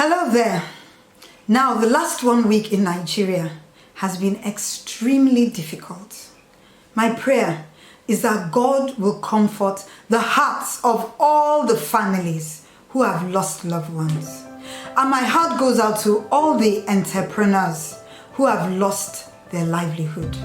Hello there. Now, the last 1 week in Nigeria has been extremely difficult. My prayer is that God will comfort the hearts of all the families who have lost loved ones. And my heart goes out to all the entrepreneurs who have lost their livelihood.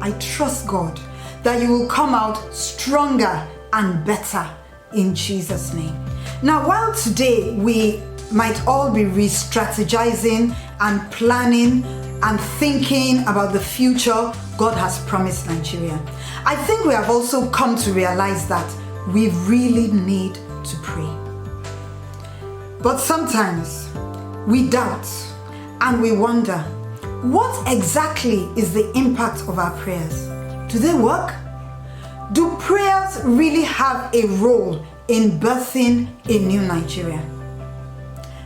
I trust God that you will come out stronger and better in Jesus' name. Now, while today we might all be re-strategizing and planning and thinking about the future God has promised Nigeria, I think we have also come to realize that we really need to pray. But sometimes we doubt and we wonder, what exactly is the impact of our prayers? Do they work? Do prayers really have a role in birthing a new Nigeria?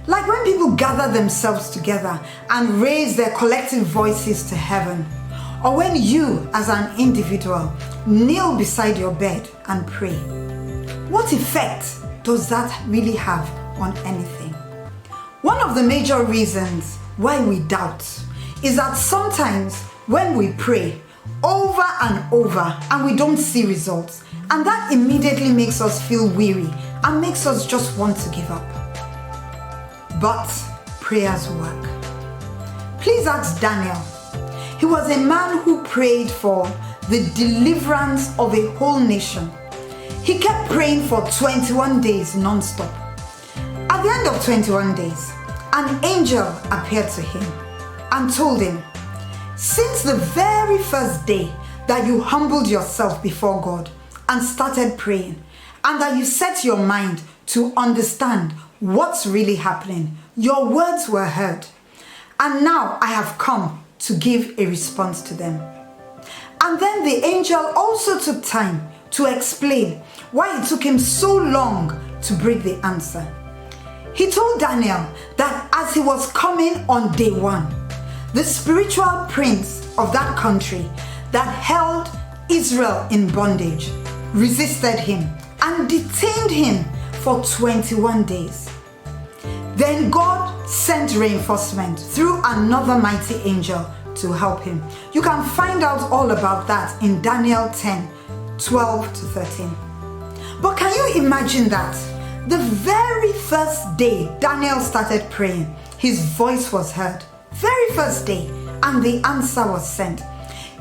Like when people gather themselves together and raise their collective voices to heaven, or when you as an individual kneel beside your bed and pray, what effect does that really have on anything? One of the major reasons why we doubt is that sometimes when we pray over and over and we don't see results, and that immediately makes us feel weary and makes us just want to give up. But prayers work. Please ask Daniel. He was a man who prayed for the deliverance of a whole nation. He kept praying for 21 days non-stop. At the end of 21 days, an angel appeared to him and told him, since the very first day that you humbled yourself before God and started praying, and that you set your mind to understand what's really happening, your words were heard. And now I have come to give a response to them. And then the angel also took time to explain why it took him so long to bring the answer. He told Daniel that as he was coming on day one, the spiritual prince of that country that held Israel in bondage resisted him and detained him for 21 days. Then God sent reinforcement through another mighty angel to help him. You can find out all about that in Daniel 10, 12 to 13. But can you imagine that? The very first day Daniel started praying, his voice was heard. Very first day, and the answer was sent.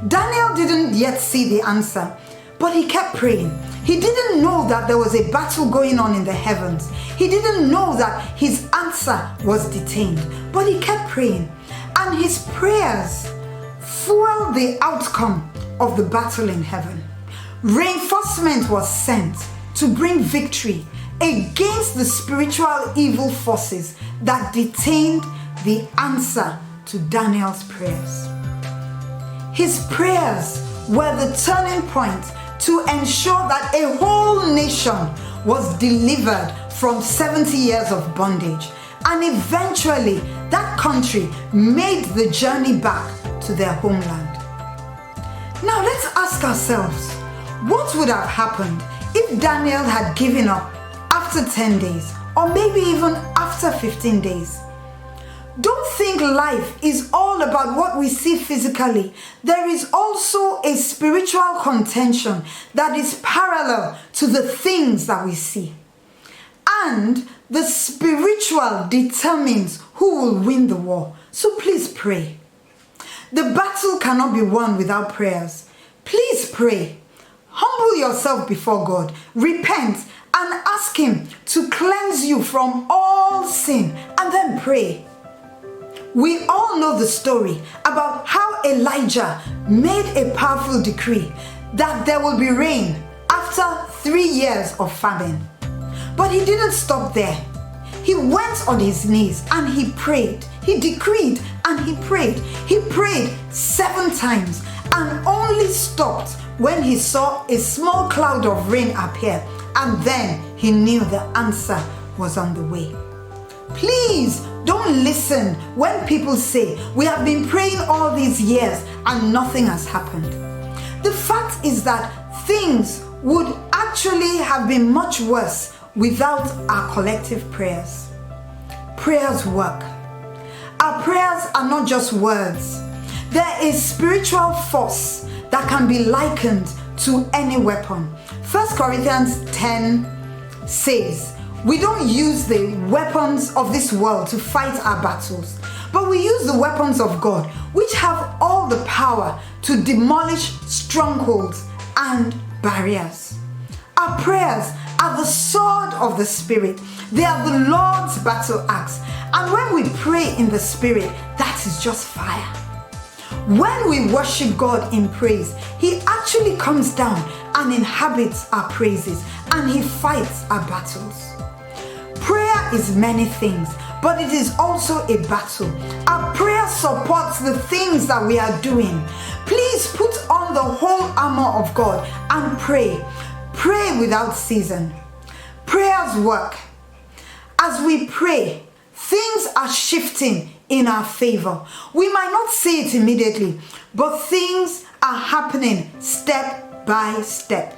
Daniel didn't yet see the answer, but he kept praying. He didn't know that there was a battle going on in the heavens. He didn't know that his answer was detained, but he kept praying. And his prayers fueled the outcome of the battle in heaven. Reinforcement was sent to bring victory against the spiritual evil forces that detained the answer to Daniel's prayers. His prayers were the turning point to ensure that a whole nation was delivered from 70 years of bondage. And eventually, that country made the journey back to their homeland. Now let's ask ourselves, what would have happened if Daniel had given up after 10 days, or maybe even after 15 days? Don't think life is all about what we see physically. There is also a spiritual contention that is parallel to the things that we see. And the spiritual determines who will win the war. So please pray. The battle cannot be won without prayers. Please pray. Humble yourself before God. Repent and ask Him to cleanse you from all sin, and then pray. We all know the story about how Elijah made a powerful decree that there will be rain after 3 years of famine. But he didn't stop there. He went on his knees and he prayed. He decreed and he prayed. He prayed 7 times and only stopped when he saw a small cloud of rain appear, and then he knew the answer was on the way. Please don't listen when people say, we have been praying all these years and nothing has happened. The fact is that things would actually have been much worse without our collective prayers. Prayers work. Our prayers are not just words. There is spiritual force that can be likened to any weapon. 1 Corinthians 10 says, we don't use the weapons of this world to fight our battles, but we use the weapons of God, which have all the power to demolish strongholds and barriers. Our prayers are the sword of the Spirit. They are the Lord's battle axe. And when we pray in the Spirit, that is just fire. When we worship God in praise, He actually comes down and inhabits our praises, and He fights our battles. Prayer is many things, but it is also a battle. Our prayer supports the things that we are doing. Please put on the whole armor of God and pray. Pray without season. Prayers work. As we pray, things are shifting in our favor. We might not see it immediately, but things are happening step by step.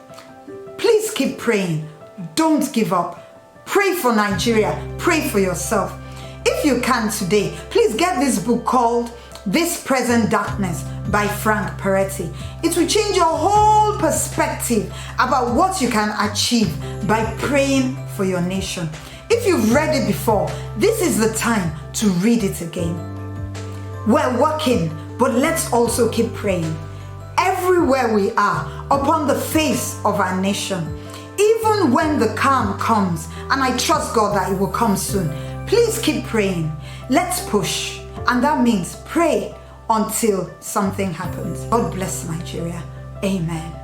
Please keep praying. Don't give up. Pray for Nigeria. Pray for yourself. If you can today, please get this book called This Present Darkness by Frank Peretti. It will change your whole perspective about what you can achieve by praying for your nation. If you've read it before, this is the time to read it again. We're working, but let's also keep praying. Everywhere we are, upon the face of our nation, even when the calm comes, and I trust God that it will come soon, please keep praying. Let's push. And that means pray until something happens. God bless Nigeria. Amen.